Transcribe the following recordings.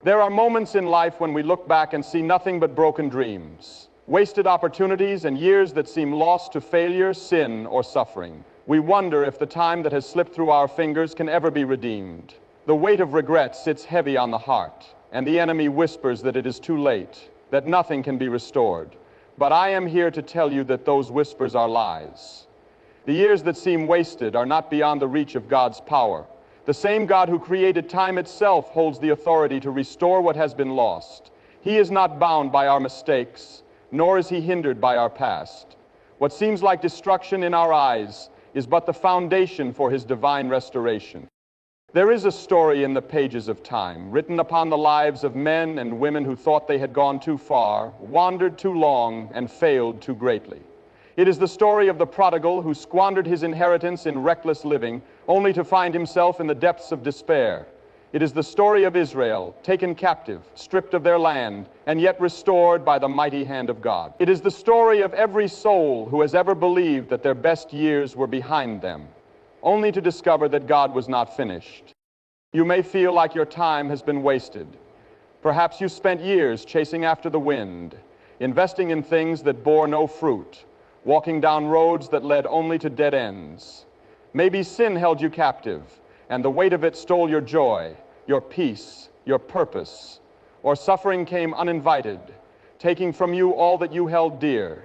There are moments in life when we look back and see nothing but broken dreams, wasted opportunities, and years that seem lost to failure, sin, or suffering. We wonder if the time that has slipped through our fingers can ever be redeemed. The weight of regret sits heavy on the heart, and the enemy whispers that it is too late, that nothing can be restored. But I am here to tell you that those whispers are lies. The years that seem wasted are not beyond the reach of God's power. The same God who created time itself holds the authority to restore what has been lost. He is not bound by our mistakes, nor is he hindered by our past. What seems like destruction in our eyes is but the foundation for his divine restoration. There is a story in the pages of time, written upon the lives of men and women who thought they had gone too far, wandered too long, and failed too greatly. It is the story of the prodigal who squandered his inheritance in reckless living, only to find himself in the depths of despair. It is the story of Israel, taken captive, stripped of their land, and yet restored by the mighty hand of God. It is the story of every soul who has ever believed that their best years were behind them, only to discover that God was not finished. You may feel like your time has been wasted. Perhaps you spent years chasing after the wind, investing in things that bore no fruit, walking down roads that led only to dead ends. Maybe sin held you captive, and the weight of it stole your joy, your peace, your purpose. Or suffering came uninvited, taking from you all that you held dear.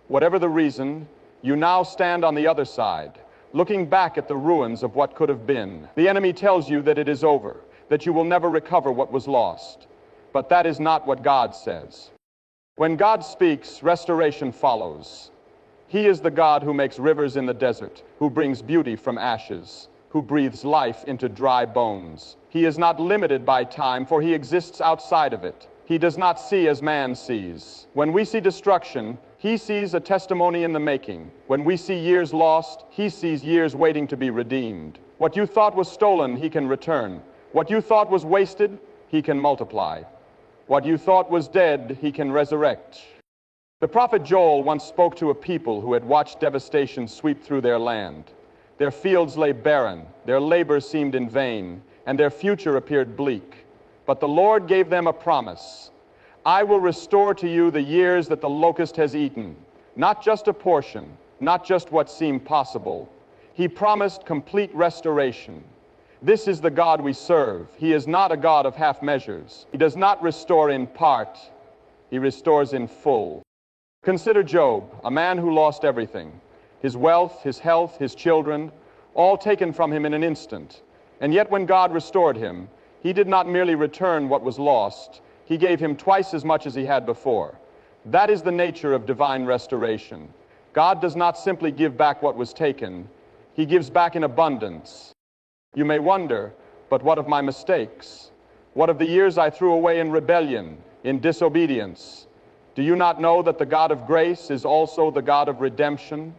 Whatever the reason, you now stand on the other side, looking back at the ruins of what could have been. The enemy tells you that it is over, that you will never recover what was lost. But that is not what God says. When God speaks, restoration follows. He is the God who makes rivers in the desert, who brings beauty from ashes, who breathes life into dry bones. He is not limited by time, for he exists outside of it. He does not see as man sees. When we see destruction, he sees a testimony in the making. When we see years lost, he sees years waiting to be redeemed. What you thought was stolen, he can return. What you thought was wasted, he can multiply. What you thought was dead, he can resurrect. The prophet Joel once spoke to a people who had watched devastation sweep through their land. Their fields lay barren, their labor seemed in vain, and their future appeared bleak. But the Lord gave them a promise. I will restore to you the years that the locust has eaten, not just a portion, not just what seemed possible. He promised complete restoration. This is the God we serve. He is not a God of half measures. He does not restore in part. He restores in full. Consider Job, a man who lost everything. His wealth, his health, his children, all taken from him in an instant. And yet when God restored him, he did not merely return what was lost. He gave him twice as much as he had before. That is the nature of divine restoration. God does not simply give back what was taken. He gives back in abundance. You may wonder, but what of my mistakes? What of the years I threw away in rebellion, in disobedience? Do you not know that the God of grace is also the God of redemption?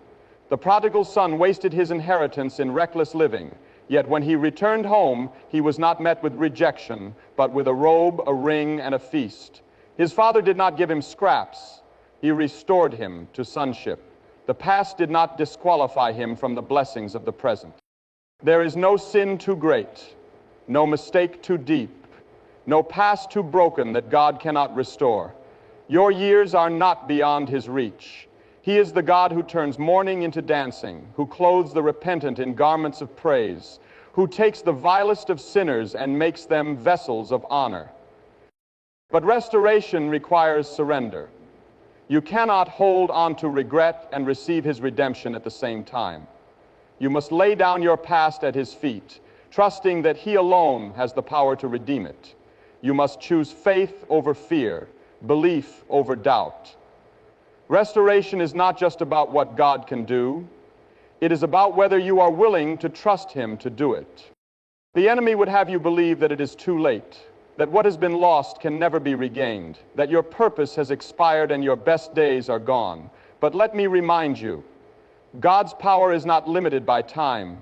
The prodigal son wasted his inheritance in reckless living, yet when he returned home, he was not met with rejection, but with a robe, a ring, and a feast. His father did not give him scraps. He restored him to sonship. The past did not disqualify him from the blessings of the present. There is no sin too great, no mistake too deep, no past too broken that God cannot restore. Your years are not beyond his reach. He is the God who turns mourning into dancing, who clothes the repentant in garments of praise, who takes the vilest of sinners and makes them vessels of honor. But restoration requires surrender. You cannot hold on to regret and receive his redemption at the same time. You must lay down your past at his feet, trusting that he alone has the power to redeem it. You must choose faith over fear, belief over doubt. Restoration is not just about what God can do. It is about whether you are willing to trust him to do it. The enemy would have you believe that it is too late, that what has been lost can never be regained, that your purpose has expired and your best days are gone. But let me remind you, God's power is not limited by time.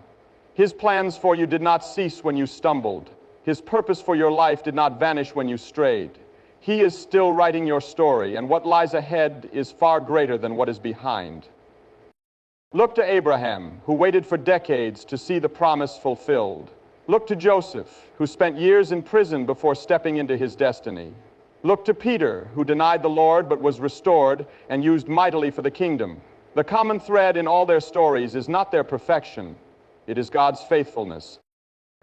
His plans for you did not cease when you stumbled. His purpose for your life did not vanish when you strayed. He is still writing your story, and what lies ahead is far greater than what is behind. Look to Abraham, who waited for decades to see the promise fulfilled. Look to Joseph, who spent years in prison before stepping into his destiny. Look to Peter, who denied the Lord but was restored and used mightily for the kingdom. The common thread in all their stories is not their perfection, it is God's faithfulness.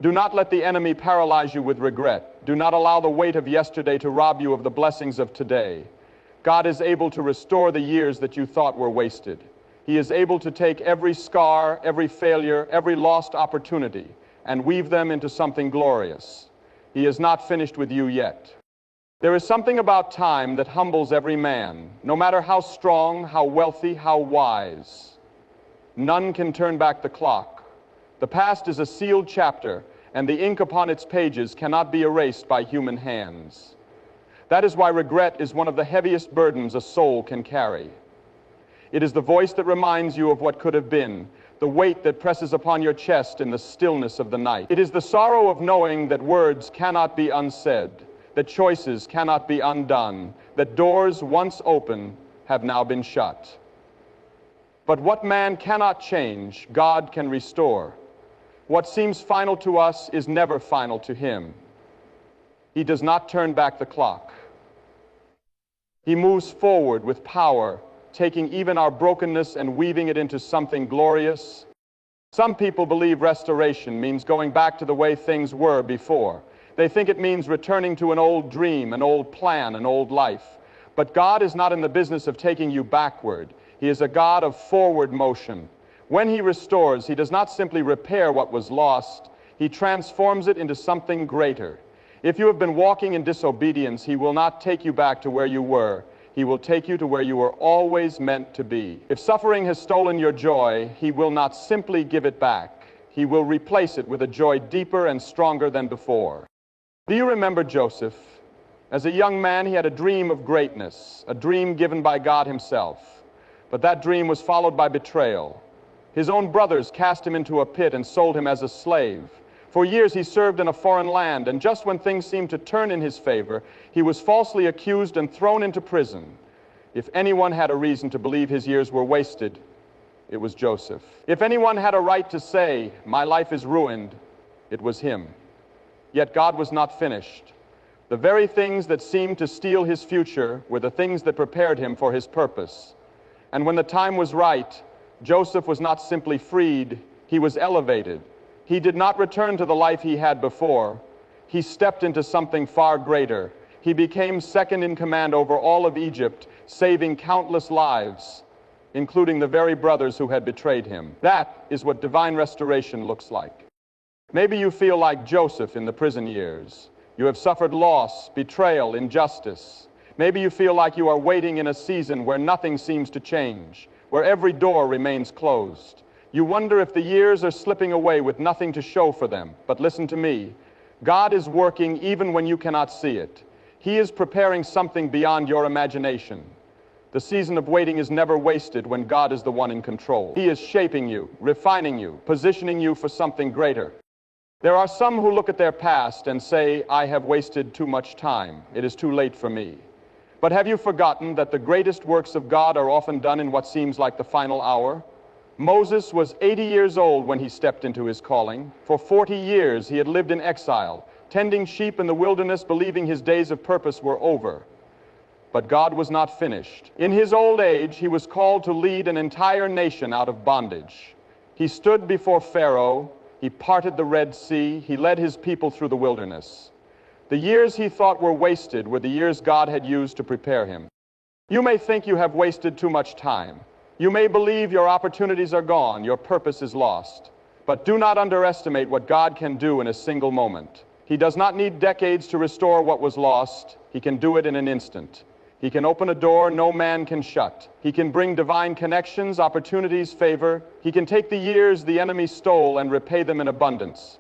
Do not let the enemy paralyze you with regret. Do not allow the weight of yesterday to rob you of the blessings of today. God is able to restore the years that you thought were wasted. He is able to take every scar, every failure, every lost opportunity, and weave them into something glorious. He is not finished with you yet. There is something about time that humbles every man, no matter how strong, how wealthy, how wise. None can turn back the clock. The past is a sealed chapter, and the ink upon its pages cannot be erased by human hands. That is why regret is one of the heaviest burdens a soul can carry. It is the voice that reminds you of what could have been, the weight that presses upon your chest in the stillness of the night. It is the sorrow of knowing that words cannot be unsaid, that choices cannot be undone, that doors once open have now been shut. But what man cannot change, God can restore. What seems final to us is never final to him. He does not turn back the clock. He moves forward with power, taking even our brokenness and weaving it into something glorious. Some people believe restoration means going back to the way things were before. They think it means returning to an old dream, an old plan, an old life. But God is not in the business of taking you backward. He is a God of forward motion. When he restores, he does not simply repair what was lost. He transforms it into something greater. If you have been walking in disobedience, he will not take you back to where you were. He will take you to where you were always meant to be. If suffering has stolen your joy, he will not simply give it back. He will replace it with a joy deeper and stronger than before. Do you remember Joseph? As a young man, he had a dream of greatness, a dream given by God himself. But that dream was followed by betrayal. His own brothers cast him into a pit and sold him as a slave. For years he served in a foreign land, and just when things seemed to turn in his favor, he was falsely accused and thrown into prison. If anyone had a reason to believe his years were wasted, it was Joseph. If anyone had a right to say, "My life is ruined," it was him. Yet God was not finished. The very things that seemed to steal his future were the things that prepared him for his purpose. And when the time was right, Joseph was not simply freed, he was elevated. He did not return to the life he had before. He stepped into something far greater. He became second in command over all of Egypt, saving countless lives, including the very brothers who had betrayed him. That is what divine restoration looks like. Maybe you feel like Joseph in the prison years. You have suffered loss, betrayal, injustice. Maybe you feel like you are waiting in a season where nothing seems to change, where every door remains closed. You wonder if the years are slipping away with nothing to show for them. But listen to me. God is working even when you cannot see it. He is preparing something beyond your imagination. The season of waiting is never wasted when God is the one in control. He is shaping you, refining you, positioning you for something greater. There are some who look at their past and say, "I have wasted too much time. It is too late for me." But have you forgotten that the greatest works of God are often done in what seems like the final hour? Moses was 80 years old when he stepped into his calling. For 40 years he had lived in exile, tending sheep in the wilderness, believing his days of purpose were over. But God was not finished. In his old age, he was called to lead an entire nation out of bondage. He stood before Pharaoh, he parted the Red Sea, he led his people through the wilderness. The years he thought were wasted were the years God had used to prepare him. You may think you have wasted too much time. You may believe your opportunities are gone, your purpose is lost. But do not underestimate what God can do in a single moment. He does not need decades to restore what was lost. He can do it in an instant. He can open a door no man can shut. He can bring divine connections, opportunities, favor. He can take the years the enemy stole and repay them in abundance.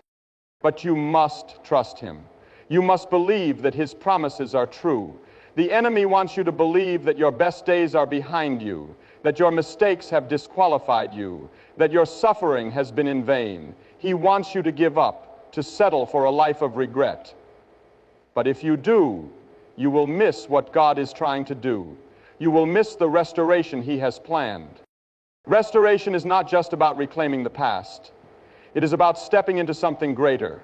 But you must trust him. You must believe that his promises are true. The enemy wants you to believe that your best days are behind you, that your mistakes have disqualified you, that your suffering has been in vain. He wants you to give up, to settle for a life of regret. But if you do, you will miss what God is trying to do. You will miss the restoration he has planned. Restoration is not just about reclaiming the past. It is about stepping into something greater.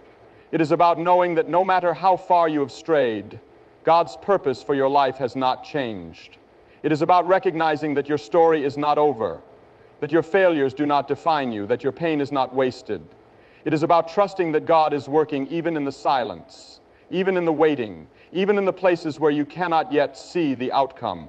It is about knowing that no matter how far you have strayed, God's purpose for your life has not changed. It is about recognizing that your story is not over, that your failures do not define you, that your pain is not wasted. It is about trusting that God is working even in the silence, even in the waiting, even in the places where you cannot yet see the outcome.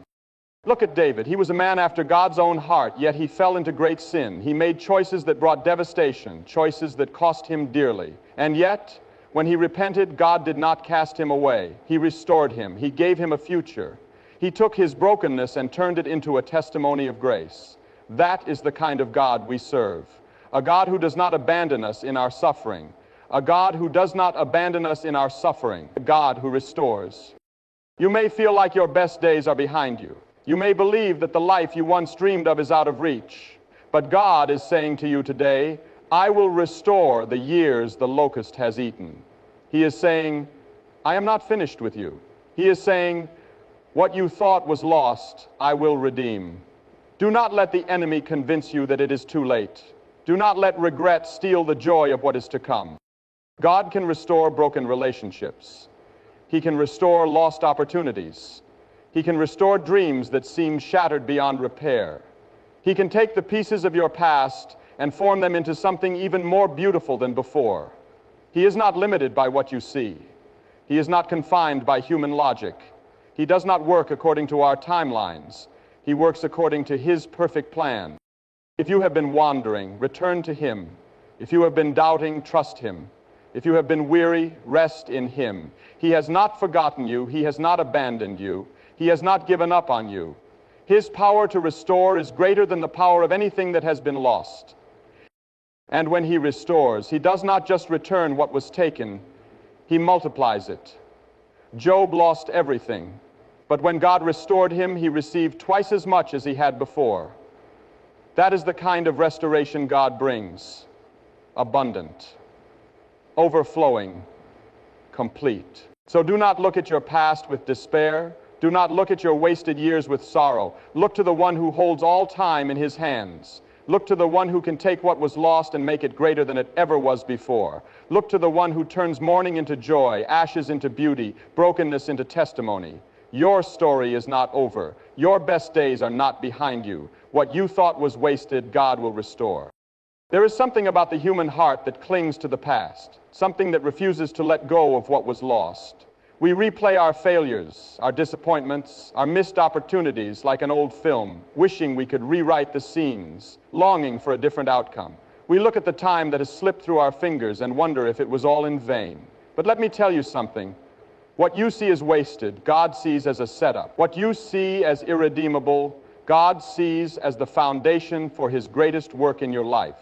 Look at David. He was a man after God's own heart, yet he fell into great sin. He made choices that brought devastation, choices that cost him dearly. And yet, when he repented, God did not cast him away. He restored him. He gave him a future. He took his brokenness and turned it into a testimony of grace. That is the kind of God we serve. A God who does not abandon us in our suffering. A God who does not abandon us in our suffering. A God who restores. You may feel like your best days are behind you. You may believe that the life you once dreamed of is out of reach. But God is saying to you today, I will restore the years the locust has eaten. He is saying, I am not finished with you. He is saying, what you thought was lost, I will redeem. Do not let the enemy convince you that it is too late. Do not let regret steal the joy of what is to come. God can restore broken relationships. He can restore lost opportunities. He can restore dreams that seem shattered beyond repair. He can take the pieces of your past and form them into something even more beautiful than before. He is not limited by what you see. He is not confined by human logic. He does not work according to our timelines. He works according to His perfect plan. If you have been wandering, return to Him. If you have been doubting, trust Him. If you have been weary, rest in Him. He has not forgotten you. He has not abandoned you. He has not given up on you. His power to restore is greater than the power of anything that has been lost. And when He restores, He does not just return what was taken, He multiplies it. Job lost everything, but when God restored him, he received twice as much as he had before. That is the kind of restoration God brings. Abundant, overflowing, complete. So do not look at your past with despair. Do not look at your wasted years with sorrow. Look to the one who holds all time in His hands. Look to the one who can take what was lost and make it greater than it ever was before. Look to the one who turns mourning into joy, ashes into beauty, brokenness into testimony. Your story is not over. Your best days are not behind you. What you thought was wasted, God will restore. There is something about the human heart that clings to the past, something that refuses to let go of what was lost. We replay our failures, our disappointments, our missed opportunities like an old film, wishing we could rewrite the scenes, longing for a different outcome. We look at the time that has slipped through our fingers and wonder if it was all in vain. But let me tell you something. What you see as wasted, God sees as a setup. What you see as irredeemable, God sees as the foundation for His greatest work in your life.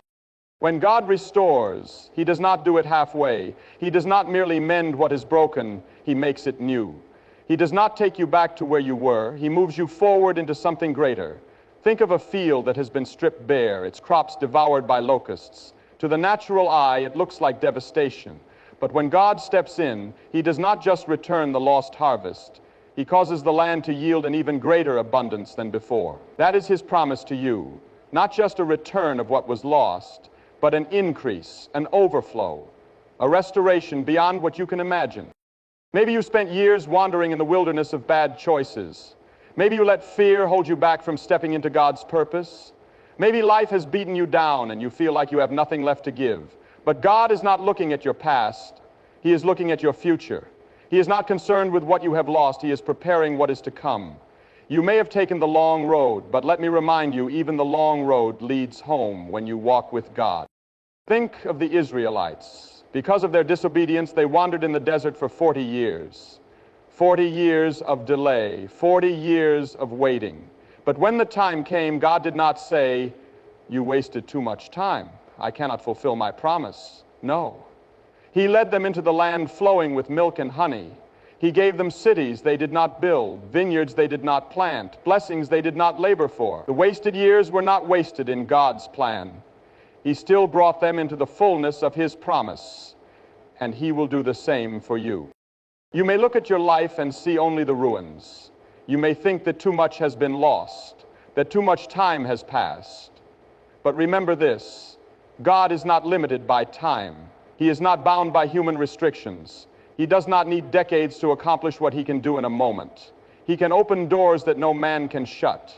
When God restores, He does not do it halfway. He does not merely mend what is broken, He makes it new. He does not take you back to where you were. He moves you forward into something greater. Think of a field that has been stripped bare, its crops devoured by locusts. To the natural eye, it looks like devastation. But when God steps in, He does not just return the lost harvest. He causes the land to yield an even greater abundance than before. That is His promise to you. Not just a return of what was lost, but an increase, an overflow, a restoration beyond what you can imagine. Maybe you spent years wandering in the wilderness of bad choices. Maybe you let fear hold you back from stepping into God's purpose. Maybe life has beaten you down and you feel like you have nothing left to give. But God is not looking at your past. He is looking at your future. He is not concerned with what you have lost. He is preparing what is to come. You may have taken the long road, but let me remind you, even the long road leads home when you walk with God. Think of the Israelites. Because of their disobedience, they wandered in the desert for 40 years. 40 years of delay, 40 years of waiting. But when the time came, God did not say, "You wasted too much time. I cannot fulfill my promise." No. He led them into the land flowing with milk and honey. He gave them cities they did not build, vineyards they did not plant, blessings they did not labor for. The wasted years were not wasted in God's plan. He still brought them into the fullness of His promise, and He will do the same for you. You may look at your life and see only the ruins. You may think that too much has been lost, that too much time has passed. But remember this, God is not limited by time. He is not bound by human restrictions. He does not need decades to accomplish what he can do in a moment. He can open doors that no man can shut.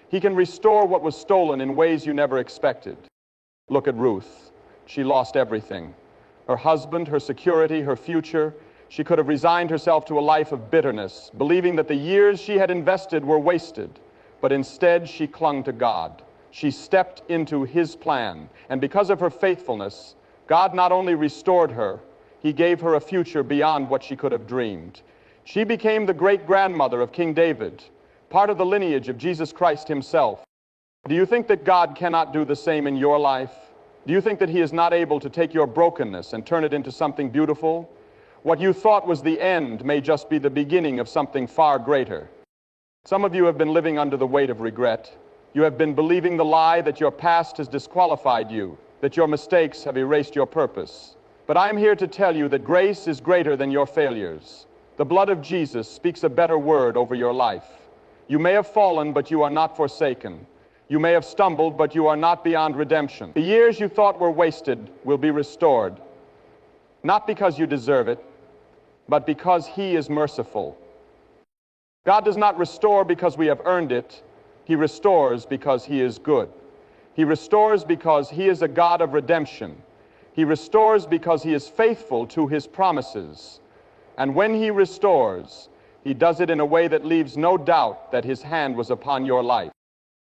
He can restore what was stolen in ways you never expected. Look at Ruth. She lost everything. Her husband, her security, her future. She could have resigned herself to a life of bitterness, believing that the years she had invested were wasted. But instead, she clung to God. She stepped into His plan. And because of her faithfulness, God not only restored her, He gave her a future beyond what she could have dreamed. She became the great-grandmother of King David, part of the lineage of Jesus Christ Himself. Do you think that God cannot do the same in your life? Do you think that He is not able to take your brokenness and turn it into something beautiful? What you thought was the end may just be the beginning of something far greater. Some of you have been living under the weight of regret. You have been believing the lie that your past has disqualified you, that your mistakes have erased your purpose. But I am here to tell you that grace is greater than your failures. The blood of Jesus speaks a better word over your life. You may have fallen, but you are not forsaken. You may have stumbled, but you are not beyond redemption. The years you thought were wasted will be restored, not because you deserve it, but because He is merciful. God does not restore because we have earned it. He restores because He is good. He restores because He is a God of redemption. He restores because He is faithful to His promises. And when He restores, He does it in a way that leaves no doubt that His hand was upon your life.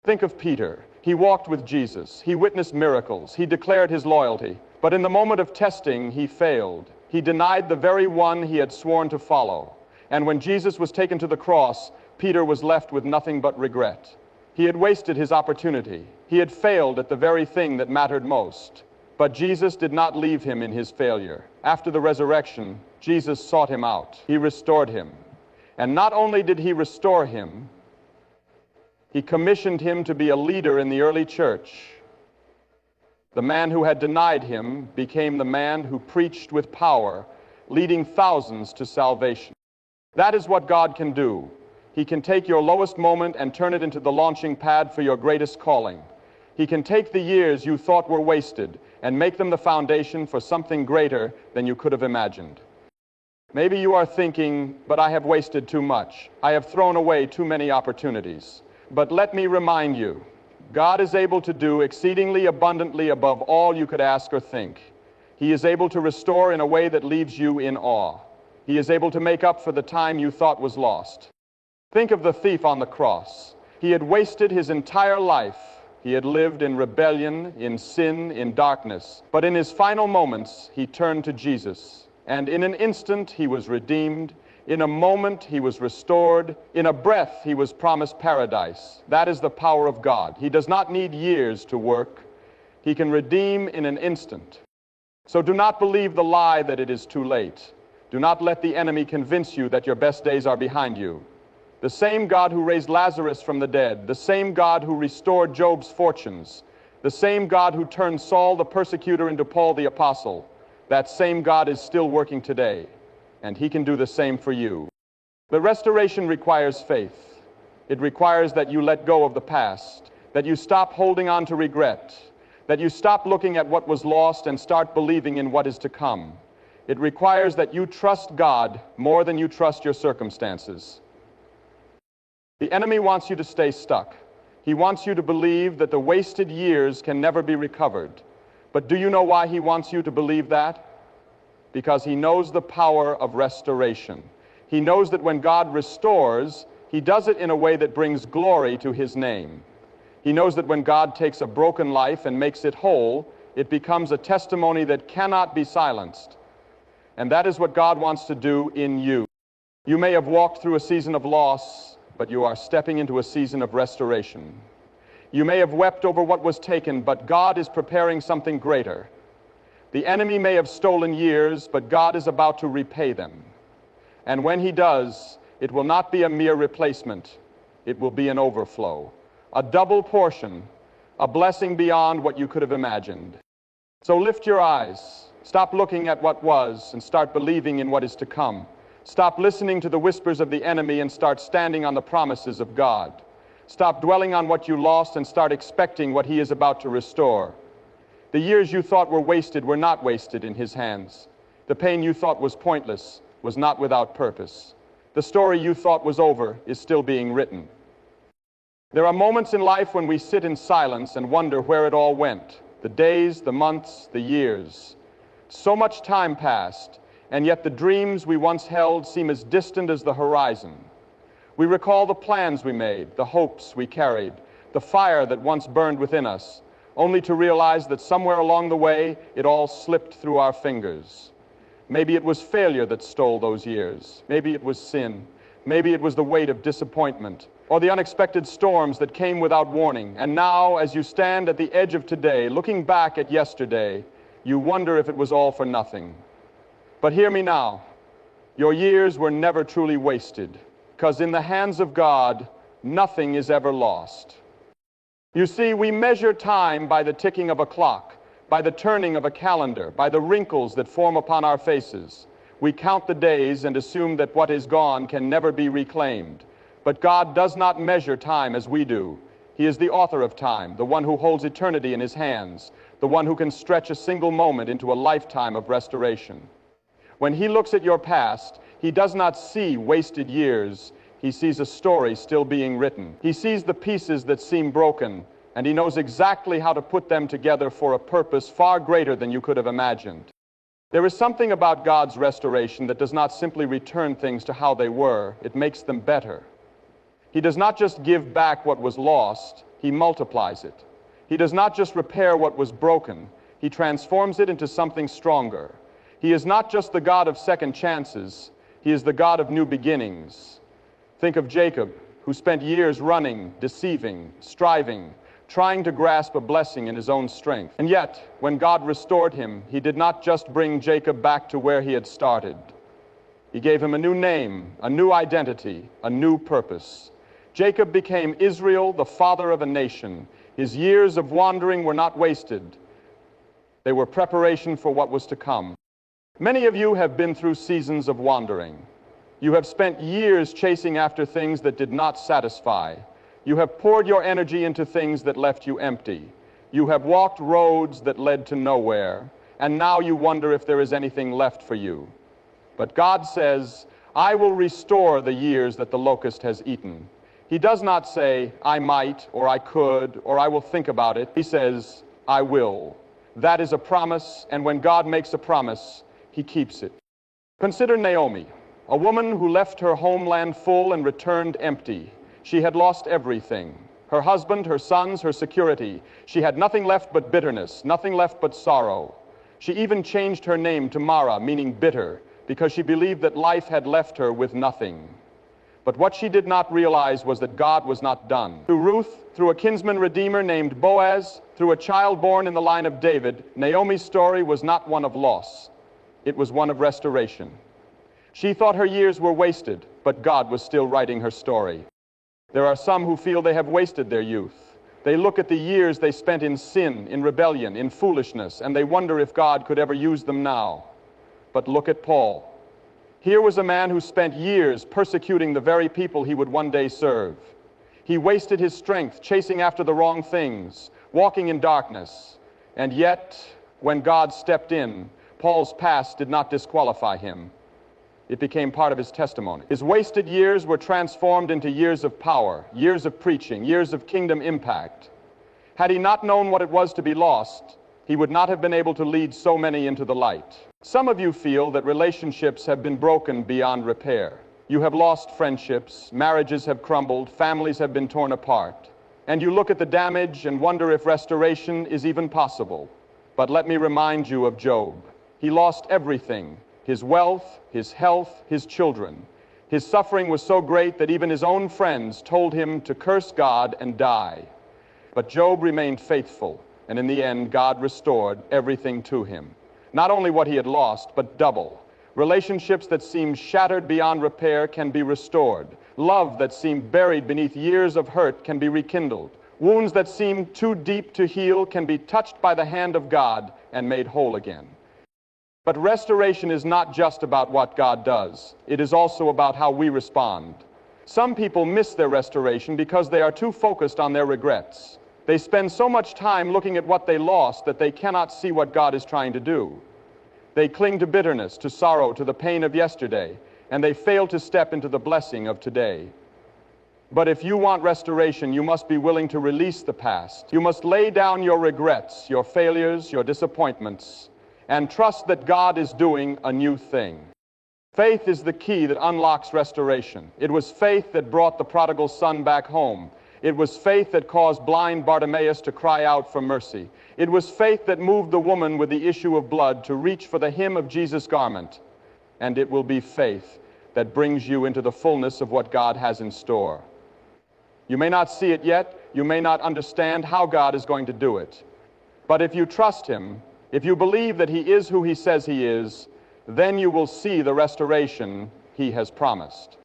Think of Peter. He walked with Jesus. He witnessed miracles. He declared his loyalty. But in the moment of testing, he failed. He denied the very one he had sworn to follow. And when Jesus was taken to the cross, Peter was left with nothing but regret. He had wasted his opportunity. He had failed at the very thing that mattered most. But Jesus did not leave him in his failure. After the resurrection, Jesus sought him out. He restored him. And not only did He restore him, He commissioned him to be a leader in the early church. The man who had denied Him became the man who preached with power, leading thousands to salvation. That is what God can do. He can take your lowest moment and turn it into the launching pad for your greatest calling. He can take the years you thought were wasted and make them the foundation for something greater than you could have imagined. Maybe you are thinking, but I have wasted too much. I have thrown away too many opportunities. But let me remind you, God is able to do exceedingly abundantly above all you could ask or think. He is able to restore in a way that leaves you in awe. He is able to make up for the time you thought was lost. Think of the thief on the cross. He had wasted his entire life. He had lived in rebellion, in sin, in darkness. But in his final moments, he turned to Jesus. And in an instant, he was redeemed. In a moment, he was restored. In a breath, he was promised paradise. That is the power of God. He does not need years to work. He can redeem in an instant. So do not believe the lie that it is too late. Do not let the enemy convince you that your best days are behind you. The same God who raised Lazarus from the dead, the same God who restored Job's fortunes, the same God who turned Saul the persecutor into Paul the apostle, that same God is still working today. And He can do the same for you. But restoration requires faith. It requires that you let go of the past, that you stop holding on to regret, that you stop looking at what was lost and start believing in what is to come. It requires that you trust God more than you trust your circumstances. The enemy wants you to stay stuck. He wants you to believe that the wasted years can never be recovered. But do you know why he wants you to believe that? Because he knows the power of restoration. He knows that when God restores, He does it in a way that brings glory to His name. He knows that when God takes a broken life and makes it whole, it becomes a testimony that cannot be silenced. And that is what God wants to do in you. You may have walked through a season of loss, but you are stepping into a season of restoration. You may have wept over what was taken, but God is preparing something greater. The enemy may have stolen years, but God is about to repay them. And when He does, it will not be a mere replacement. It will be an overflow, a double portion, a blessing beyond what you could have imagined. So lift your eyes. Stop looking at what was and start believing in what is to come. Stop listening to the whispers of the enemy and start standing on the promises of God. Stop dwelling on what you lost and start expecting what He is about to restore. The years you thought were wasted were not wasted in His hands. The pain you thought was pointless was not without purpose. The story you thought was over is still being written. There are moments in life when we sit in silence and wonder where it all went. The days, the months, the years. So much time passed, and yet the dreams we once held seem as distant as the horizon. We recall the plans we made, the hopes we carried, the fire that once burned within us, only to realize that somewhere along the way it all slipped through our fingers. Maybe it was failure that stole those years. Maybe it was sin. Maybe it was the weight of disappointment, or the unexpected storms that came without warning. And now, as you stand at the edge of today, looking back at yesterday, you wonder if it was all for nothing. But hear me now. Your years were never truly wasted, because in the hands of God, nothing is ever lost. You see, we measure time by the ticking of a clock, by the turning of a calendar, by the wrinkles that form upon our faces. We count the days and assume that what is gone can never be reclaimed. But God does not measure time as we do. He is the author of time, the one who holds eternity in His hands, the one who can stretch a single moment into a lifetime of restoration. When He looks at your past, He does not see wasted years. He sees a story still being written. He sees the pieces that seem broken, and He knows exactly how to put them together for a purpose far greater than you could have imagined. There is something about God's restoration that does not simply return things to how they were. It makes them better. He does not just give back what was lost, He multiplies it. He does not just repair what was broken, He transforms it into something stronger. He is not just the God of second chances, He is the God of new beginnings. Think of Jacob, who spent years running, deceiving, striving, trying to grasp a blessing in his own strength. And yet, when God restored him, He did not just bring Jacob back to where he had started. He gave him a new name, a new identity, a new purpose. Jacob became Israel, the father of a nation. His years of wandering were not wasted. They were preparation for what was to come. Many of you have been through seasons of wandering. You have spent years chasing after things that did not satisfy. You have poured your energy into things that left you empty. You have walked roads that led to nowhere, and now you wonder if there is anything left for you. But God says, I will restore the years that the locust has eaten. He does not say, I might, or I could, or I will think about it. He says, I will. That is a promise, and when God makes a promise, He keeps it. Consider Naomi, a woman who left her homeland full and returned empty. She had lost everything. Her husband, her sons, her security. She had nothing left but bitterness, nothing left but sorrow. She even changed her name to Mara, meaning bitter, because she believed that life had left her with nothing. But what she did not realize was that God was not done. Through Ruth, through a kinsman redeemer named Boaz, through a child born in the line of David, Naomi's story was not one of loss. It was one of restoration. She thought her years were wasted, but God was still writing her story. There are some who feel they have wasted their youth. They look at the years they spent in sin, in rebellion, in foolishness, and they wonder if God could ever use them now. But look at Paul. Here was a man who spent years persecuting the very people he would one day serve. He wasted his strength chasing after the wrong things, walking in darkness. And yet, when God stepped in, Paul's past did not disqualify him. It became part of his testimony. His wasted years were transformed into years of power, years of preaching, years of kingdom impact. Had he not known what it was to be lost, he would not have been able to lead so many into the light. Some of you feel that relationships have been broken beyond repair. You have lost friendships, marriages have crumbled, families have been torn apart. And you look at the damage and wonder if restoration is even possible. But let me remind you of Job. He lost everything. His wealth, his health, his children. His suffering was so great that even his own friends told him to curse God and die. But Job remained faithful, and in the end, God restored everything to him. Not only what he had lost, but double. Relationships that seemed shattered beyond repair can be restored. Love that seemed buried beneath years of hurt can be rekindled. Wounds that seemed too deep to heal can be touched by the hand of God and made whole again. But restoration is not just about what God does. It is also about how we respond. Some people miss their restoration because they are too focused on their regrets. They spend so much time looking at what they lost that they cannot see what God is trying to do. They cling to bitterness, to sorrow, to the pain of yesterday, and they fail to step into the blessing of today. But if you want restoration, you must be willing to release the past. You must lay down your regrets, your failures, your disappointments, and trust that God is doing a new thing. Faith is the key that unlocks restoration. It was faith that brought the prodigal son back home. It was faith that caused blind Bartimaeus to cry out for mercy. It was faith that moved the woman with the issue of blood to reach for the hem of Jesus' garment. And it will be faith that brings you into the fullness of what God has in store. You may not see it yet. You may not understand how God is going to do it. But if you trust Him, if you believe that He is who He says He is, then you will see the restoration He has promised.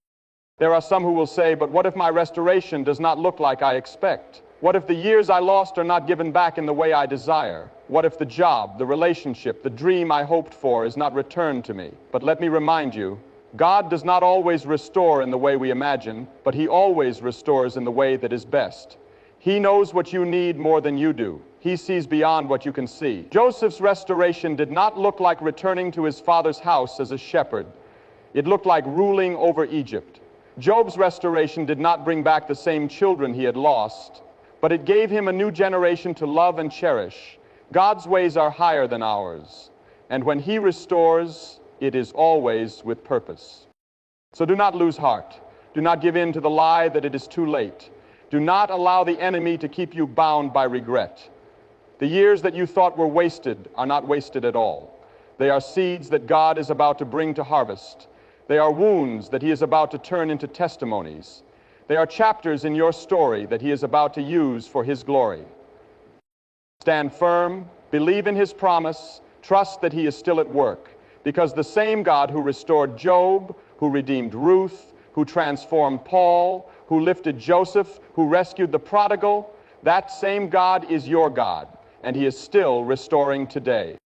There are some who will say, but what if my restoration does not look like I expect? What if the years I lost are not given back in the way I desire? What if the job, the relationship, the dream I hoped for is not returned to me? But let me remind you, God does not always restore in the way we imagine, but He always restores in the way that is best. He knows what you need more than you do. He sees beyond what you can see. Joseph's restoration did not look like returning to his father's house as a shepherd. It looked like ruling over Egypt. Job's restoration did not bring back the same children he had lost, but it gave him a new generation to love and cherish. God's ways are higher than ours, and when He restores, it is always with purpose. So do not lose heart. Do not give in to the lie that it is too late. Do not allow the enemy to keep you bound by regret. The years that you thought were wasted are not wasted at all. They are seeds that God is about to bring to harvest. They are wounds that He is about to turn into testimonies. They are chapters in your story that He is about to use for His glory. Stand firm, believe in His promise, trust that He is still at work, because the same God who restored Job, who redeemed Ruth, who transformed Paul, who lifted Joseph, who rescued the prodigal, that same God is your God, and He is still restoring today.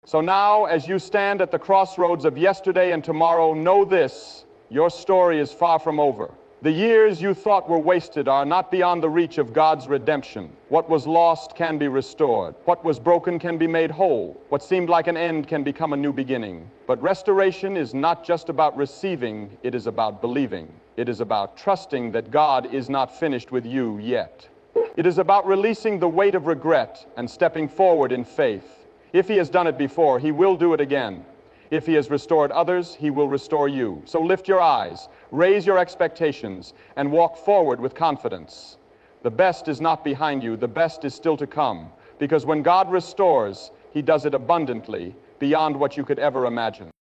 So now, as you stand at the crossroads of yesterday and tomorrow, know this: your story is far from over. The years you thought were wasted are not beyond the reach of God's redemption. What was lost can be restored. What was broken can be made whole. What seemed like an end can become a new beginning. But restoration is not just about receiving, it is about believing. It is about trusting that God is not finished with you yet. It is about releasing the weight of regret and stepping forward in faith. If He has done it before, He will do it again. If He has restored others, He will restore you. So lift your eyes, raise your expectations, and walk forward with confidence. The best is not behind you. The best is still to come. Because when God restores, He does it abundantly, beyond what you could ever imagine.